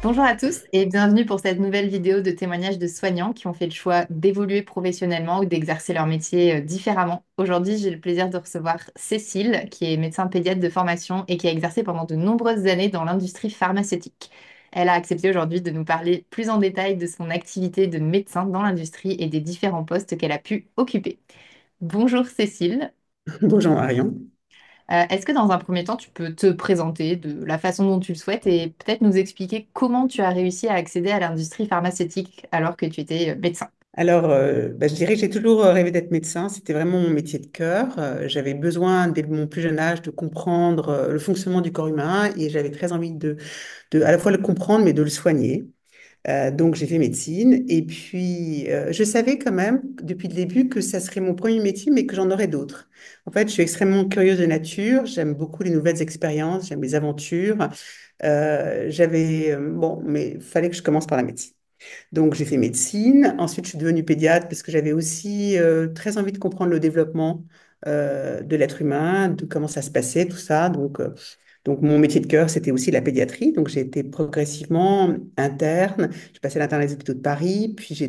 Bonjour à tous et bienvenue pour cette nouvelle vidéo de témoignages de soignants qui ont fait le choix d'évoluer professionnellement ou d'exercer leur métier différemment. Aujourd'hui, j'ai le plaisir de recevoir Cécile, qui est médecin pédiatre de formation et qui a exercé pendant de nombreuses années dans l'industrie pharmaceutique. Elle a accepté aujourd'hui de nous parler plus en détail de son activité de médecin dans l'industrie et des différents postes qu'elle a pu occuper. Bonjour Cécile. Bonjour Marion. Est-ce que dans un premier temps, tu peux te présenter de la façon dont tu le souhaites et peut-être nous expliquer comment tu as réussi à accéder à l'industrie pharmaceutique alors que tu étais médecin? Je dirais que j'ai toujours rêvé d'être médecin. C'était vraiment mon métier de cœur. J'avais besoin, dès mon plus jeune âge, de comprendre le fonctionnement du corps humain et j'avais très envie de à la fois le comprendre, mais de le soigner. Donc, j'ai fait médecine et puis je savais quand même depuis le début que ça serait mon premier métier, mais que j'en aurais d'autres. En fait, je suis extrêmement curieuse de nature. J'aime beaucoup les nouvelles expériences, j'aime les aventures. Bon, mais il fallait que je commence par la médecine. Donc, j'ai fait médecine. Ensuite, je suis devenue pédiatre parce que j'avais aussi très envie de comprendre le développement de l'être humain, de comment ça se passait, tout ça. Donc mon métier de cœur, c'était aussi la pédiatrie. Donc, j'ai été progressivement interne. J'ai passé l'internat des hôpitaux de Paris. Puis,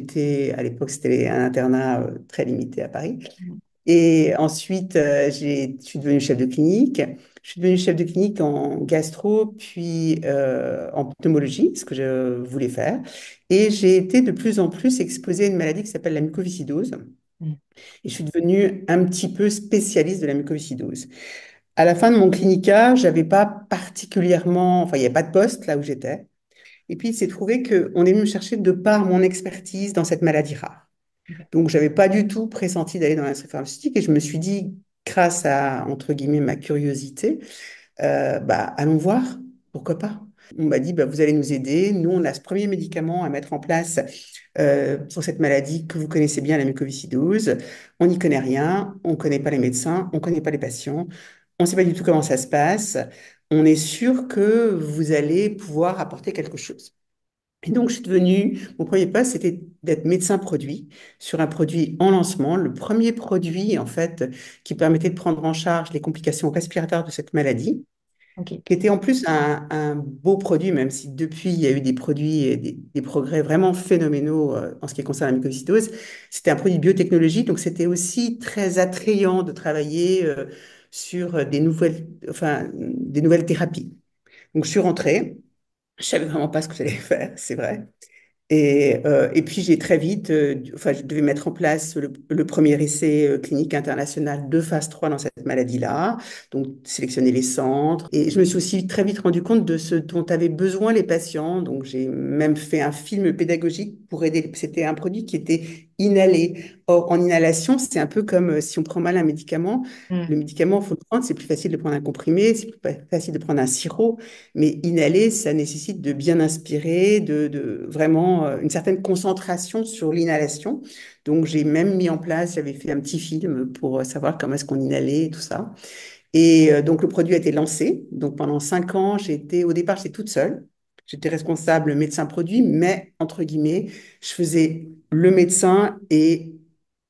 à l'époque, c'était un internat très limité à Paris. Et ensuite, je suis devenue chef de clinique. Je suis devenue chef de clinique en gastro, puis en pneumologie, ce que je voulais faire. Et j'ai été de plus en plus exposée à une maladie qui s'appelle la mucoviscidose. Mm. Et je suis devenue un petit peu spécialiste de la mucoviscidose. À la fin de mon clinica, j'avais pas particulièrement, enfin, il n'y avait pas de poste là où j'étais. Et puis, il s'est trouvé qu'on est venu me chercher de par mon expertise dans cette maladie rare. Donc, j'avais pas du tout pressenti d'aller dans l'industrie pharmaceutique et je me suis dit, grâce à, entre guillemets, ma curiosité, allons voir, pourquoi pas. On m'a dit, vous allez nous aider. Nous, on a ce premier médicament à mettre en place pour cette maladie que vous connaissez bien, la mucoviscidose. On n'y connaît rien, on ne connaît pas les médecins, on ne connaît pas les patients, on ne sait pas du tout comment ça se passe. On est sûr que vous allez pouvoir apporter quelque chose. Et donc, mon premier pas, c'était d'être médecin produit sur un produit en lancement, le premier produit, en fait, qui permettait de prendre en charge les complications respiratoires de cette maladie, Ok. qui était en plus un beau produit, même si depuis, il y a eu des produits et des progrès vraiment phénoménaux en ce qui concerne la mucoviscidose. C'était un produit biotechnologie, donc c'était aussi très attrayant de travailler sur des nouvelles thérapies. Donc, je suis rentrée. Je savais vraiment pas ce que j'allais faire, c'est vrai. Et puis j'ai très vite, je devais mettre en place le premier essai clinique international de phase 3 dans cette maladie-là, donc sélectionner les centres. Et je me suis aussi très vite rendu compte de ce dont avaient besoin les patients. Donc j'ai même fait un film pédagogique pour aider. C'était un produit qui était inhalé. Or, en inhalation, c'est un peu comme si on prend mal un médicament. Mm. Le médicament, il faut le prendre, c'est plus facile de prendre un comprimé, c'est plus facile de prendre un sirop. Mais inhaler, ça nécessite de bien inspirer, de vraiment une certaine concentration sur l'inhalation. Donc, j'ai même mis en place, j'avais fait un petit film pour savoir comment est-ce qu'on inhalait et tout ça. Et donc, le produit a été lancé. Donc, pendant 5 ans, au départ, j'étais toute seule. J'étais responsable médecin-produit, mais entre guillemets, je faisais le médecin et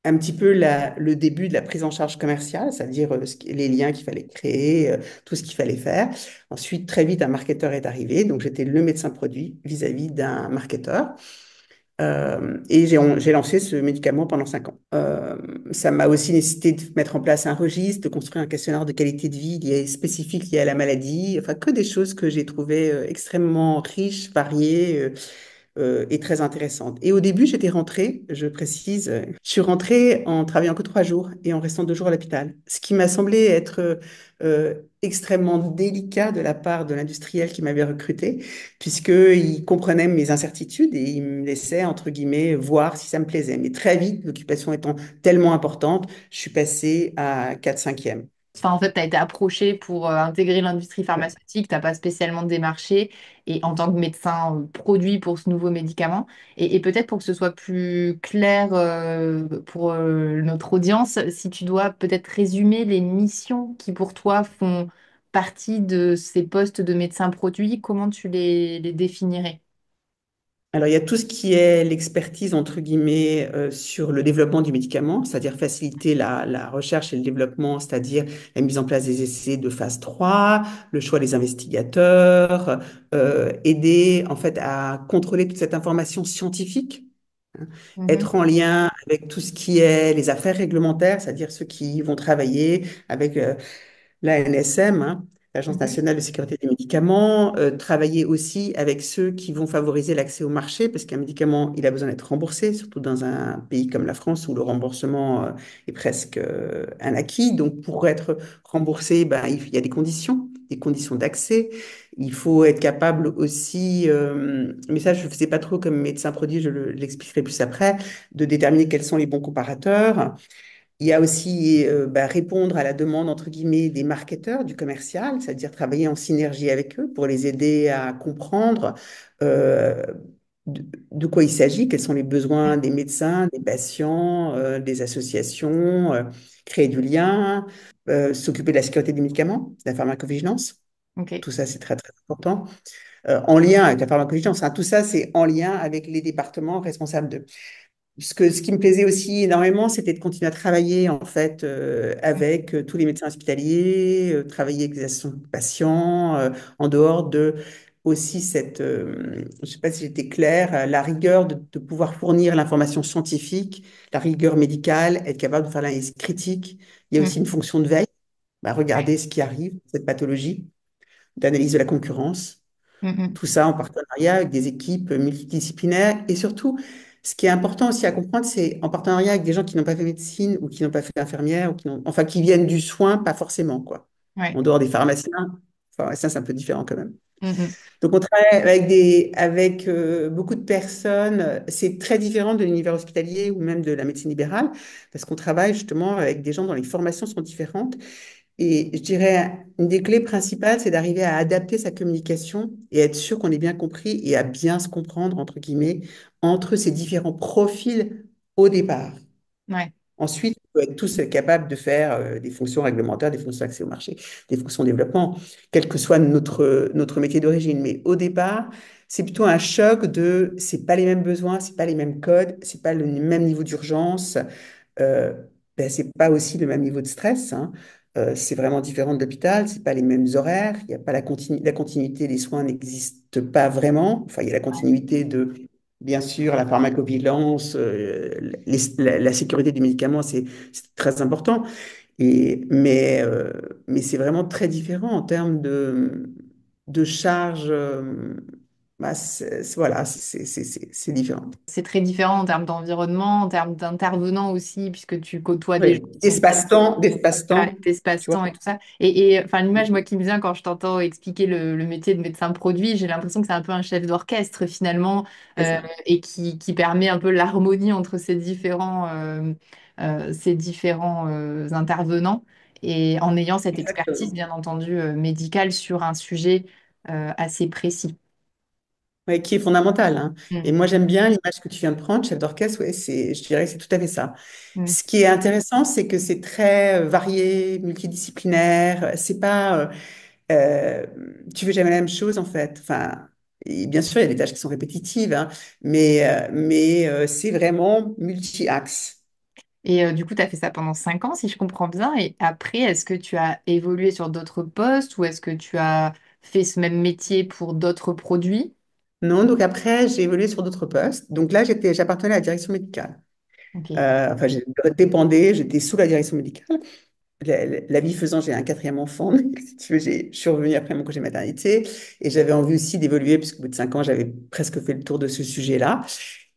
un petit peu le début de la prise en charge commerciale, c'est-à-dire les liens qu'il fallait créer, tout ce qu'il fallait faire. Ensuite, très vite, un marketeur est arrivé. Donc, j'étais le médecin produit vis-à-vis d'un marketeur. Et j'ai lancé ce médicament pendant 5 ans. Ça m'a aussi nécessité de mettre en place un registre, de construire un questionnaire de qualité de vie spécifique lié à la maladie. Enfin, que des choses que j'ai trouvées extrêmement riches, variées. Et très intéressante. Et au début, j'étais rentrée, je précise, je suis rentrée en travaillant que 3 jours et en restant 2 jours à l'hôpital, ce qui m'a semblé être extrêmement délicat de la part de l'industriel qui m'avait recruté, puisqu'il comprenait mes incertitudes et il me laissait, entre guillemets, voir si ça me plaisait. Mais très vite, l'occupation étant tellement importante, je suis passée à 4/5e. Enfin, en fait, tu as été approché pour intégrer l'industrie pharmaceutique, tu n'as pas spécialement démarché, et en tant que médecin produit pour ce nouveau médicament. Et peut-être pour que ce soit plus clair pour notre audience, si tu dois peut-être résumer les missions qui pour toi font partie de ces postes de médecin produit, comment tu les définirais? Alors, il y a tout ce qui est l'expertise, entre guillemets, sur le développement du médicament, c'est-à-dire faciliter la recherche et le développement, c'est-à-dire la mise en place des essais de phase 3, le choix des investigateurs, aider en fait à contrôler toute cette information scientifique, hein, Mhm, être en lien avec tout ce qui est les affaires réglementaires, c'est-à-dire ceux qui vont travailler avec l'ANSM, hein, l'Agence mhm, nationale de sécurité des médicaments, travailler aussi avec ceux qui vont favoriser l'accès au marché, parce qu'un médicament, il a besoin d'être remboursé, surtout dans un pays comme la France où le remboursement est presque un acquis. Donc, pour être remboursé, ben, il y a des conditions d'accès. Il faut être capable aussi, mais ça, je ne faisais pas trop comme médecin produit, l'expliquerai plus après, de déterminer quels sont les bons comparateurs. Il y a aussi répondre à la demande, entre guillemets, des marketeurs, du commercial, c'est-à-dire travailler en synergie avec eux pour les aider à comprendre euh, de quoi il s'agit, quels sont les besoins des médecins, des patients, des associations, créer du lien, s'occuper de la sécurité des médicaments, de la pharmacovigilance. ok. Tout ça, c'est très, très important. En lien avec la pharmacovigilance, hein, tout ça, c'est en lien avec les départements responsables d'eux. Ce qui me plaisait aussi énormément, c'était de continuer à travailler en fait avec tous les médecins hospitaliers, travailler avec les assistants de patients, en dehors de aussi je ne sais pas si j'étais claire, la rigueur de pouvoir fournir l'information scientifique, la rigueur médicale, être capable de faire l'analyse critique. Il y a Mhm, aussi une fonction de veille, ouais. regarder ce qui arrive, cette pathologie, d'analyse de la concurrence. Mhm, Tout ça en partenariat avec des équipes multidisciplinaires. Et surtout, ce qui est important aussi à comprendre, c'est en partenariat avec des gens qui n'ont pas fait médecine ou qui n'ont pas fait infirmière, ou enfin, qui viennent du soin, pas forcément, quoi. ouais. En dehors des pharmaciens. Pharmaciens, c'est un peu différent quand même. Mhm, Donc, on travaille avec beaucoup de personnes. C'est très différent de l'univers hospitalier ou même de la médecine libérale, parce qu'on travaille justement avec des gens dont les formations sont différentes. Et je dirais, une des clés principales, c'est d'arriver à adapter sa communication et être sûr qu'on est bien compris et à bien se comprendre, entre guillemets, entre ces différents profils au départ. ouais. Ensuite, on peut être tous capables de faire des fonctions réglementaires, des fonctions accès au marché, des fonctions développement, quel que soit notre métier d'origine. Mais au départ, c'est plutôt un choc c'est pas les mêmes besoins, c'est pas les mêmes codes, c'est pas le même niveau d'urgence, euh, c'est pas aussi le même niveau de stress, hein. C'est vraiment différent de l'hôpital, c'est pas les mêmes horaires, il y a pas la continuité des soins n'existe pas vraiment. Enfin, il y a la continuité de, bien sûr, la pharmacovigilance, la sécurité du médicament, c'est très important. Mais c'est vraiment très différent en termes de charge. Voilà, c'est différent. C'est très différent en termes d'environnement, en termes d'intervenants aussi, puisque tu côtoies des gens Oui, qui sont d'espace-temps, tu vois. d'espace-temps et tout ça. Enfin, l'image, moi, qui me vient quand je t'entends expliquer le métier de médecin produit, j'ai l'impression que c'est un peu un chef d'orchestre finalement, C'est ça. et qui permet un peu l'harmonie entre ces différents intervenants, et en ayant cette expertise, Exactement. bien entendu, médicale sur un sujet assez précis. Ouais, qui est fondamental, hein. Et Mm. moi, j'aime bien l'image que tu viens de prendre, chef d'orchestre, ouais, je dirais que c'est tout à fait ça. Mm. Ce qui est intéressant, c'est que c'est très varié, multidisciplinaire. C'est pas, euh, tu veux jamais la même chose, en fait. Enfin, et bien sûr, il y a des tâches qui sont répétitives, hein, mais c'est vraiment multi-axe. Et du coup, tu as fait ça pendant 5 ans, si je comprends bien. Et après, est-ce que tu as évolué sur d'autres postes ou est-ce que tu as fait ce même métier pour d'autres produits? Non, donc après, j'ai évolué sur d'autres postes. Donc là, j'appartenais à la direction médicale. Ok. Enfin, j'étais sous la direction médicale. La vie faisant, j'ai un quatrième enfant. Donc, si tu veux, je suis revenue après mon congé maternité et j'avais envie aussi d'évoluer puisqu'au bout de 5 ans, j'avais presque fait le tour de ce sujet-là.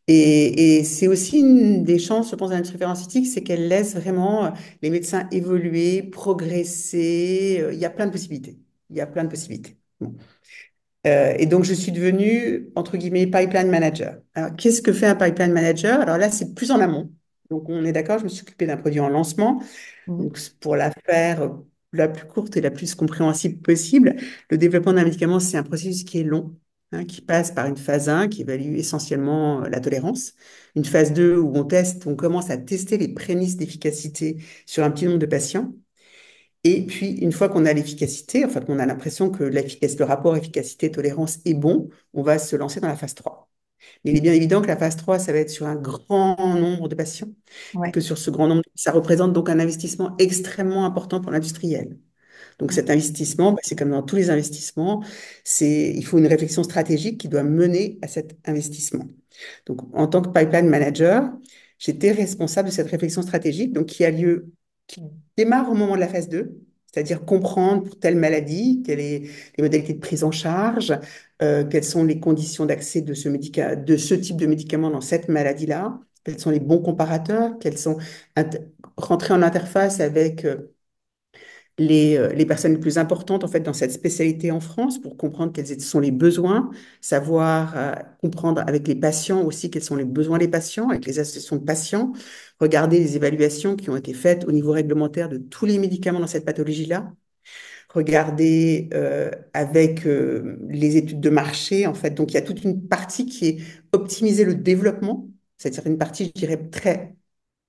Et c'est aussi une des chances, je pense, de l'industrie pharmaceutique, c'est qu'elle laisse vraiment les médecins évoluer, progresser. Il y a plein de possibilités. Il y a plein de possibilités. Bon. Et donc, je suis devenue, entre guillemets, pipeline manager. Alors, qu'est-ce que fait un pipeline manager? Alors là, c'est plus en amont. Donc, on est d'accord, je me suis occupée d'un produit en lancement. Mhm. Donc, pour la faire la plus courte et la plus compréhensible possible, le développement d'un médicament, c'est un processus qui est long, hein, qui passe par une phase 1 qui évalue essentiellement la tolérance, une phase 2 où on commence à tester les prémices d'efficacité sur un petit nombre de patients. Et puis, une fois qu'on a l'efficacité, enfin qu'on a l'impression que le rapport efficacité-tolérance est bon, on va se lancer dans la phase 3. Mais il est bien évident que la phase 3, ça va être sur un grand nombre de patients et Ouais. que sur ce grand nombre, ça représente donc un investissement extrêmement important pour l'industriel. Donc Mm. cet investissement, bah, c'est comme dans tous les investissements, il faut une réflexion stratégique qui doit mener à cet investissement. Donc en tant que pipeline manager, j'étais responsable de cette réflexion stratégique, donc qui démarre au moment de la phase 2, c'est-à-dire comprendre pour telle maladie, quelles sont les modalités de prise en charge, quelles sont les conditions d'accès de ce type de médicament dans cette maladie-là, quels sont les bons comparateurs, rentrer en interface avec les personnes les plus importantes en fait dans cette spécialité en France pour comprendre quels sont les besoins, savoir comprendre avec les patients aussi quels sont les besoins des patients, avec les associations de patients, regarder les évaluations qui ont été faites au niveau réglementaire de tous les médicaments dans cette pathologie-là, regarder avec les études de marché en fait. Donc il y a toute une partie qui est optimiser le développement, c'est-à-dire une partie, je dirais, très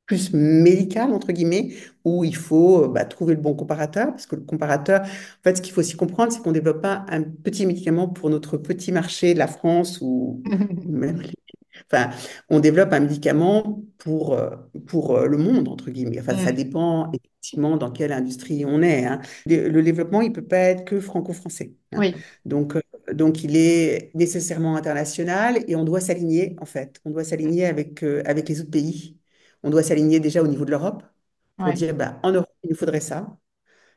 plus médical, entre guillemets, où il faut bah, trouver le bon comparateur, parce que le comparateur, en fait, ce qu'il faut aussi comprendre, c'est qu'on ne développe pas un petit médicament pour notre petit marché, la France ou même enfin, on développe un médicament pour le monde, entre guillemets. Enfin, ça Mm. dépend effectivement dans quelle industrie on est, hein. Le développement, il ne peut pas être que franco-français, hein. Oui. Donc, donc, il est nécessairement international et on doit s'aligner, en fait. On doit s'aligner avec les autres pays. On doit s'aligner déjà au niveau de l'Europe pour Ouais. dire, bah, en Europe, il nous faudrait ça.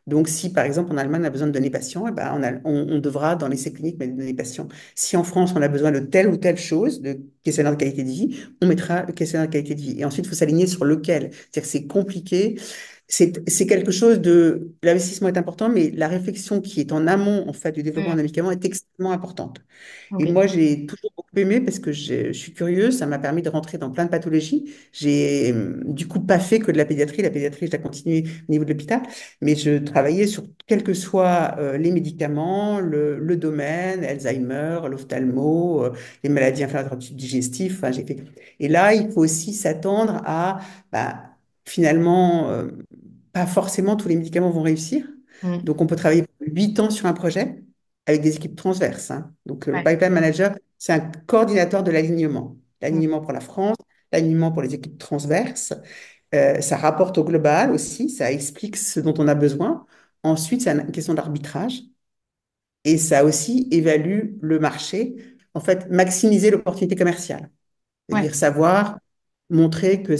Donc, si par exemple en Allemagne on a besoin de données patients, eh ben, on devra dans l'essai clinique mettre des données patients. Si en France on a besoin de telle ou telle chose, de questionnaire de qualité de vie, on mettra le questionnaire de qualité de vie. Et ensuite, il faut s'aligner sur lequel. C'est-à-dire que c'est compliqué. C'est quelque chose de. L'investissement est important, mais la réflexion qui est en amont en fait du développement d'un Mm. médicament est extrêmement importante. Et Ok. moi, j'ai toujours beaucoup aimé parce que je suis curieuse, ça m'a permis de rentrer dans plein de pathologies. J'ai du coup pas fait que de la pédiatrie. La pédiatrie, je l'ai continué au niveau de l'hôpital, mais je travaillais sur quels que soient les médicaments, le domaine, Alzheimer, l'ophtalmo, les maladies inflammatoires digestives. Enfin, j'ai fait. Et là, il faut aussi s'attendre à bah, finalement, pas forcément tous les médicaments vont réussir. Mm. Donc, on peut travailler 8 ans sur un projet avec des équipes transverses, hein. Donc, le Ouais. pipeline manager, c'est un coordinateur de l'alignement. Mm. L'alignement pour la France, l'alignement pour les équipes transverses. Ça rapporte au global aussi, ça explique ce dont on a besoin. Ensuite, c'est une question d'arbitrage et ça aussi évalue le marché. En fait, maximiser l'opportunité commerciale, Ouais. c'est-à-dire savoir montrer que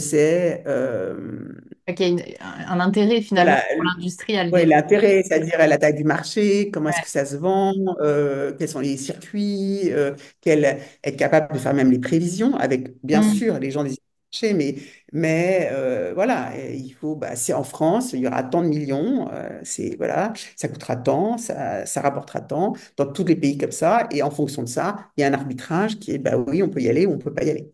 Ok, un intérêt finalement voilà, pour l'industrie à le ouais, développer. l'intérêt, c'est-à-dire la taille du marché, comment est-ce Ouais. que ça se vend, quels sont les circuits, être capable de faire même les prévisions avec, bien Mm. sûr, les gens des marchés, mais voilà, et il faut, bah, c'est en France, il y aura tant de millions, voilà, ça coûtera tant, ça rapportera tant, dans tous les pays comme ça, et en fonction de ça, il y a un arbitrage qui est, bah oui, on peut y aller ou on peut pas y aller.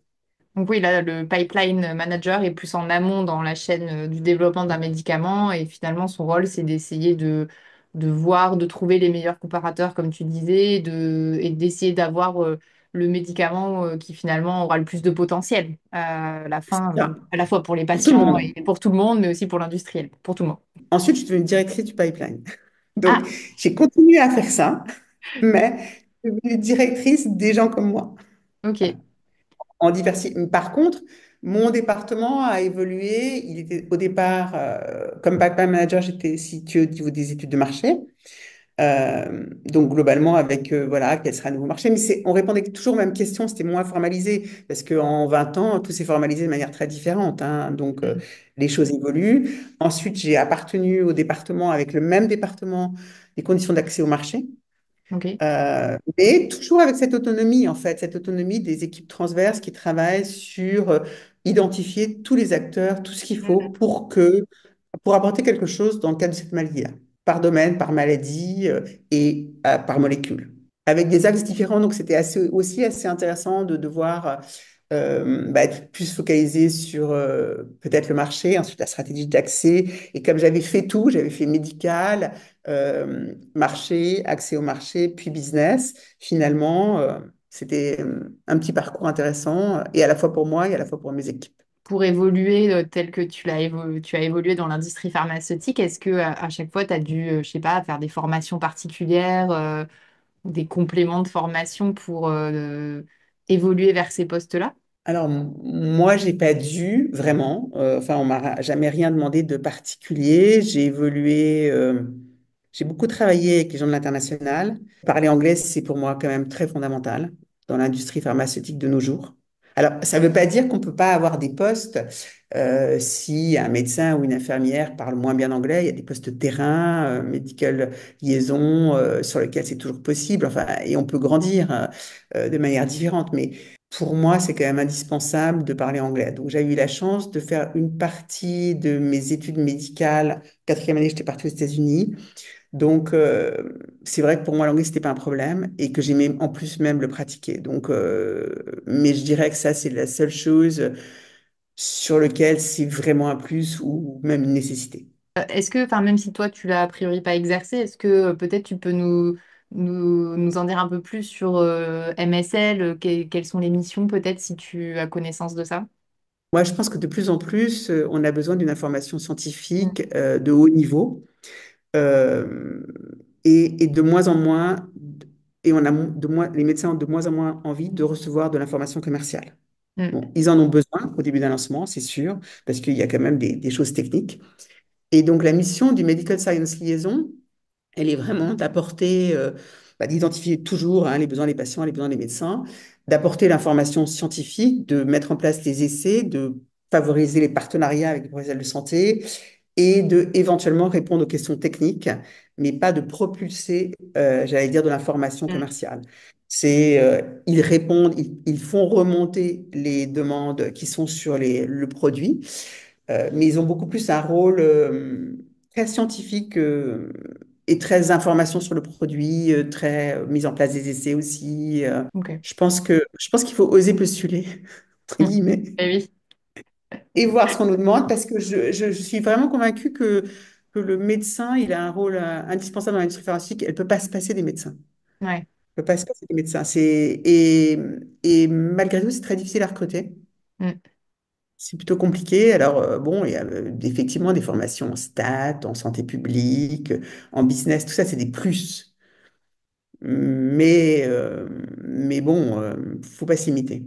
Donc oui, là, le pipeline manager est plus en amont dans la chaîne du développement d'un médicament et finalement son rôle, c'est d'essayer de voir, de trouver les meilleurs comparateurs, comme tu disais, et d'essayer d'avoir le médicament qui finalement aura le plus de potentiel à la C'est fin, ça, à la fois pour les pour tout le patients monde. et pour tout le monde, mais aussi pour l'industriel, pour tout le monde. Ensuite, je suis devenue directrice du pipeline. Donc, Ah, j'ai continué à faire ça, mais je suis devenue directrice des gens comme moi. ok. Par contre, mon département a évolué. Il était au départ, comme pipeline manager, j'étais située au niveau des études de marché. Donc globalement avec voilà quel sera le nouveau marché, mais on répondait toujours aux mêmes questions, c'était moins formalisé parce qu'en 20 ans tout s'est formalisé de manière très différente, hein. Donc Mm. les choses évoluent. Ensuite j'ai appartenu au département avec le même département des conditions d'accès au marché. Ok. Mais toujours avec cette autonomie, en fait, cette autonomie des équipes transverses qui travaillent sur identifier tous les acteurs, tout ce qu'il faut Mm. pour apporter quelque chose dans le cadre de cette maladie-là, par domaine, par maladie et par molécule, avec des axes différents. Donc, c'était aussi assez intéressant de devoir bah, être plus focalisé sur peut-être le marché, ensuite la stratégie d'accès. Et comme j'avais fait tout, j'avais fait médical, marché, accès au marché, puis business, finalement, c'était un petit parcours intéressant, et à la fois pour moi et à la fois pour mes équipes. Pour évoluer tel que tu as évolué dans l'industrie pharmaceutique, est-ce que à chaque fois, tu as dû, je sais pas, faire des formations particulières, des compléments de formation évoluer vers ces postes-là? Alors, moi, j'ai pas dû vraiment. Enfin, on m'a jamais rien demandé de particulier. J'ai évolué. J'ai beaucoup travaillé avec les gens de l'international. Parler anglais, c'est pour moi quand même très fondamental dans l'industrie pharmaceutique de nos jours. Alors, ça ne veut pas dire qu'on ne peut pas avoir des postes si un médecin ou une infirmière parle moins bien anglais. Il y a des postes terrain, medical liaison, sur lesquels c'est toujours possible. Enfin, et on peut grandir de manière différente. Mais pour moi, c'est quand même indispensable de parler anglais. Donc, j'ai eu la chance de faire une partie de mes études médicales. Quatrième année, j'étais partie aux États-Unis. Donc, c'est vrai que pour moi, l'anglais, c'était pas un problème et que j'aimais en plus même le pratiquer. Donc, mais je dirais que ça, c'est la seule chose sur lequel c'est vraiment un plus ou même une nécessité. Est-ce que, enfin, même si toi, tu l'as a priori pas exercé, est-ce que peut-être tu peux nous en dire un peu plus sur MSL, quelles sont les missions, peut-être, si tu as connaissance de ça? Moi, je pense que de plus en plus, on a besoin d'une information Mm. scientifique de haut niveau. Euh, et de moins en moins, et on a de moins, les médecins ont de moins en moins envie de recevoir de l'information commerciale. Mm. Bon, ils en ont besoin au début d'un lancement, c'est sûr, parce qu'il y a quand même des choses techniques. Et donc, la mission du Medical Science Liaison, elle est vraiment d'apporter, d'identifier toujours les besoins des patients, les besoins des médecins, d'apporter l'information scientifique, de mettre en place les essais, de favoriser les partenariats avec les professionnels de santé et de éventuellement répondre aux questions techniques, mais pas de propulser, j'allais dire, de l'information Mm. commerciale. Ils répondent, ils font remonter les demandes qui sont sur le produit, mais ils ont beaucoup plus un rôle très scientifique et très information sur le produit, très mise en place des essais aussi. Ok. Je pense qu'il faut oser postuler, entre Mm. guillemets, Eh oui. et voir ce qu'on nous demande parce que je suis vraiment convaincue que le médecin, il a un rôle indispensable dans l'industrie pharmaceutique. Elle ne peut pas se passer des médecins. Ouais. Elle ne peut pas se passer des médecins. Et malgré tout, c'est très difficile à recruter. Mm. C'est plutôt compliqué. Alors, bon, il y a effectivement des formations en stats, en santé publique, en business, tout ça, c'est des plus. Mais bon, faut pas s'imiter.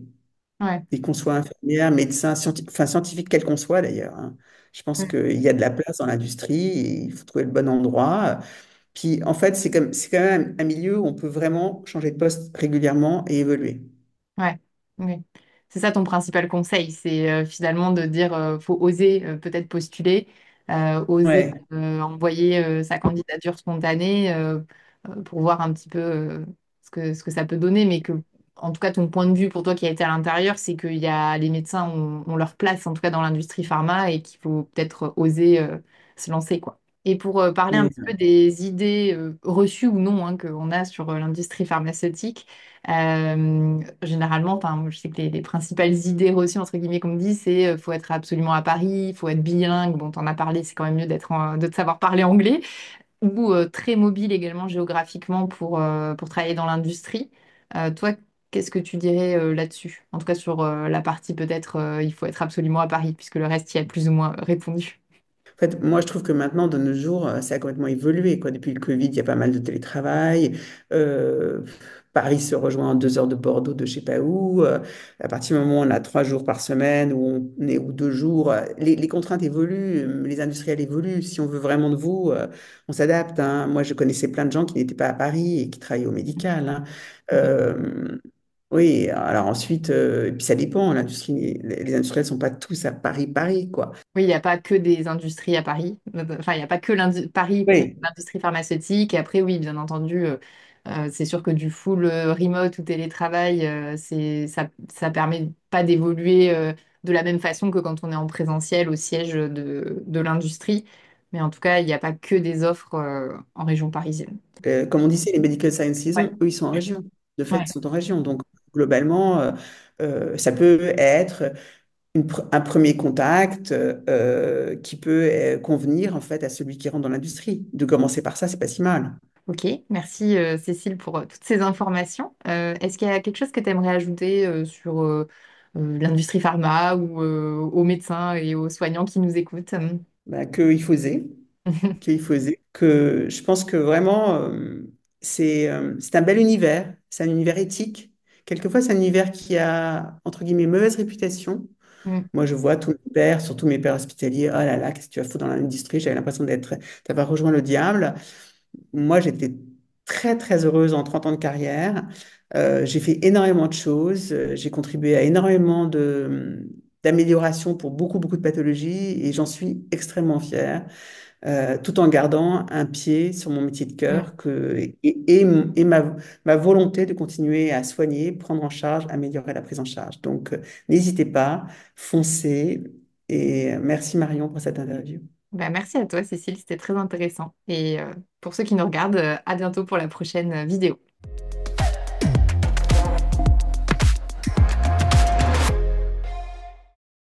Ouais. Et qu'on soit infirmière, médecin, enfin, scientifique quel qu'on soit d'ailleurs, hein. Je pense Mm. qu'il y a de la place dans l'industrie et il faut trouver le bon endroit. Puis en fait, c'est quand même un milieu où on peut vraiment changer de poste régulièrement et évoluer. Ouais, oui. C'est ça ton principal conseil, c'est finalement de dire faut oser peut-être postuler, oser Ouais. envoyer sa candidature spontanée pour voir un petit peu ce que ça peut donner, mais que en tout cas ton point de vue pour toi qui a été à l'intérieur, c'est que les médecins ont leur place en tout cas dans l'industrie pharma et qu'il faut peut-être oser se lancer quoi. Et pour parler un Et, petit peu des idées reçues ou non hein, qu'on a sur l'industrie pharmaceutique. Généralement, enfin, je sais que les principales idées reçues, entre guillemets, qu'on me dit, c'est faut être absolument à Paris, faut être bilingue. Bon, t'en as parlé, c'est quand même mieux de savoir parler anglais. Ou très mobile également géographiquement pour travailler dans l'industrie. Toi, qu'est-ce que tu dirais là-dessus? En tout cas, sur la partie peut-être, il faut être absolument à Paris, puisque le reste y a plus ou moins répondu. en fait, moi, je trouve que maintenant, de nos jours, ça a complètement évolué, quoi. Depuis le Covid, il y a pas mal de télétravail. Euh, Paris se rejoint en 2 heures de Bordeaux, de je sais pas où. À partir du moment où on a 3 jours par semaine, où on est ou 2 jours, les contraintes évoluent, les industriels évoluent. Si on veut vraiment de vous, on s'adapte, hein. Moi, je connaissais plein de gens qui n'étaient pas à Paris et qui travaillaient au médical, hein. Euh, oui, alors ensuite, et puis ça dépend. Les industriels sont pas tous à Paris, Paris, quoi. Oui, il n'y a pas que des industries à Paris. Enfin, il n'y a pas que Paris pour Oui. l'industrie pharmaceutique. Et après, oui, bien entendu, c'est sûr que du full remote ou télétravail, ça permet pas d'évoluer de la même façon que quand on est en présentiel au siège de l'industrie. Mais en tout cas, il n'y a pas que des offres en région parisienne. Comme on disait, les Medical Science Ouais, Liaison, eux, ils sont en région. De fait, ouais, ils sont en région. Donc, globalement, ça peut être un premier contact qui peut convenir, en fait, à celui qui rentre dans l'industrie. De commencer par ça, c'est pas si mal. ok. Merci Cécile pour toutes ces informations. Est-ce qu'il y a quelque chose que tu aimerais ajouter sur l'industrie pharma ou aux médecins et aux soignants qui nous écoutent? Ben, qu'il faut oser, qu'il faut oser, que je pense que vraiment, c'est un bel univers, c'est un univers éthique quelquefois, c'est un univers qui a, entre guillemets, mauvaise réputation. Mm. Moi, je vois tous mes pères, surtout mes pères hospitaliers, oh là là, qu'est-ce que tu as foutu dans l'industrie? J'avais l'impression d'avoir rejoint le diable. Moi, j'étais très, très heureuse en 30 ans de carrière. J'ai fait énormément de choses. J'ai contribué à énormément d'améliorations pour beaucoup, beaucoup de pathologies et j'en suis extrêmement fière, tout en gardant un pied sur mon métier de Mm. cœur et ma volonté de continuer à soigner, prendre en charge, améliorer la prise en charge. Donc, n'hésitez pas, foncez et merci Marion pour cette interview. Bah, merci à toi, Cécile, c'était très intéressant. Et pour ceux qui nous regardent, à bientôt pour la prochaine vidéo.